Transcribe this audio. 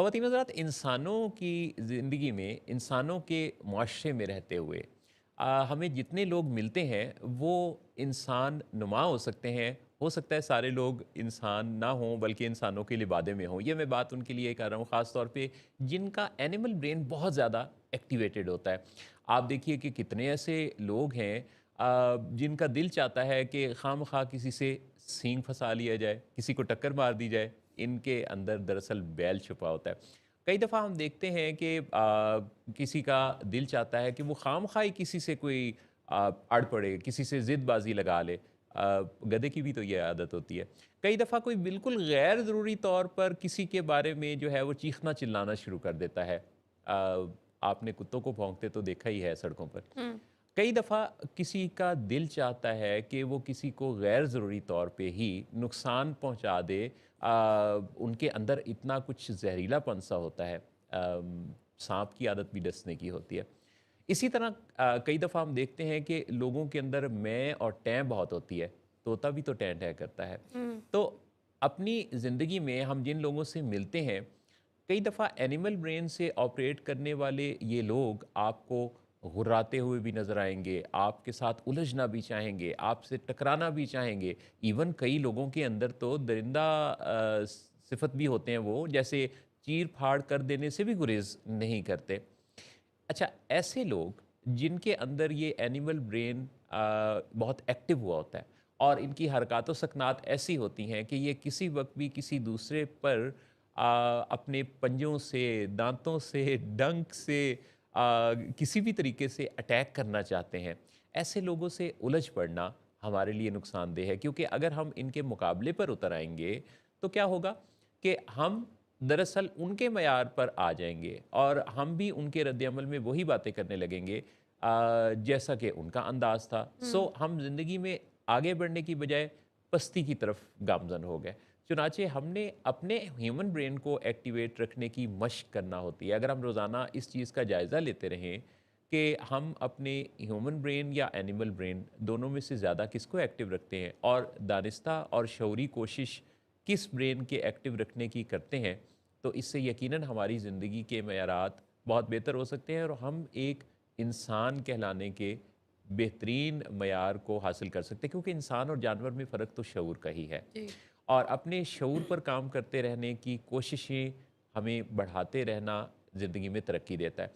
ख़वातीन हज़रात, इंसानों की ज़िंदगी में, इंसानों के मुआशरे में रहते हुए हमें जितने लोग मिलते हैं वो इंसान नुमा हो सकते हैं। हो सकता है सारे लोग इंसान ना हों बल्कि इंसानों के लिबादे में हों। ये मैं बात उनके लिए कर रहा हूँ ख़ास तौर पे जिनका एनिमल ब्रेन बहुत ज़्यादा एक्टिवेटेड होता है। आप देखिए कि कितने ऐसे लोग हैं जिनका दिल चाहता है कि खामख़ा किसी से सींग फंसा लिया जाए, किसी को टक्कर मार दी जाए। इनके अंदर दरअसल बैल छुपा होता है। कई दफ़ा हम देखते हैं कि किसी का दिल चाहता है कि वो खामख़ा ही किसी से कोई अड़ पड़े, किसी से ज़िदबाज़ी लगा ले। गधे की भी तो ये आदत होती है। कई दफ़ा कोई बिल्कुल गैर ज़रूरी तौर पर किसी के बारे में जो है वो चीखना-चिल्लाना शुरू कर देता है। आपने कुत्तों को भौंकते तो देखा ही है सड़कों पर। हुँ। कई दफ़ा किसी का दिल चाहता है कि वो किसी को गैर ज़रूरी तौर पे ही नुकसान पहुंचा दे। उनके अंदर इतना कुछ जहरीलापन सा होता है। सांप की आदत भी डसने की होती है। इसी तरह कई दफ़ा हम देखते हैं कि लोगों के अंदर मैं और टैं बहुत होती है। तोता भी तो टैं टैं करता है। हुँ। तो अपनी ज़िंदगी में हम जिन लोगों से मिलते हैं, कई दफ़ा एनिमल ब्रेन से ऑपरेट करने वाले ये लोग आपको घुर्राते हुए भी नज़र आएँगे, आपके साथ उलझना भी चाहेंगे, आपसे टकराना भी चाहेंगे। इवन कई लोगों के अंदर तो दरिंदा सिफ़त भी होते हैं वो, जैसे चीर-फाड़ कर देने से भी गुरेज़ नहीं करते। अच्छा, ऐसे लोग जिनके अंदर ये एनिमल ब्रेन बहुत एक्टिव हुआ होता है और इनकी हरकत व सकनात ऐसी होती हैं कि ये किसी वक़्त भी किसी दूसरे पर अपने पंजों से, दाँतों से, डंक से किसी भी तरीके से अटैक करना चाहते हैं। ऐसे लोगों से उलझ पड़ना हमारे लिए नुकसानदेह है क्योंकि अगर हम इनके मुकाबले पर उतर आएँगे, तो क्या होगा कि हम दरअसल उनके मयार पर आ जाएँगे और हम भी उनके रद्द-ए-अमल में वही बातें करने लगेंगे जैसा कि उनका अंदाज़ था। हुँ। हम ज़िंदगी में आगे बढ़ने की बजाय पस्ती की तरफ गामज़न हो गए। चुनांचे हमने अपने ह्यूमन ब्रेन को एक्टिवेट रखने की मशक करना होती है। अगर हम रोज़ाना इस चीज़ का जायज़ा लेते रहें कि हम अपने ह्यूमन ब्रेन या एनिमल ब्रेन दोनों में से ज़्यादा किसको एक्टिव रखते हैं और दानिस्ता और शऊरी कोशिश किस ब्रेन के एक्टिव रखने की करते हैं, तो इससे यकीनन हमारी ज़िंदगी के मेयारात बहुत बेहतर हो सकते हैं और हम एक इंसान कहलाने के बेहतरीन मयार को हासिल कर सकते हैं क्योंकि इंसान और जानवर में फ़र्क तो शऊर का ही है। जी। और अपने शऊर पर काम करते रहने की कोशिशें हमें बढ़ाते रहना ज़िंदगी में तरक्की देता है।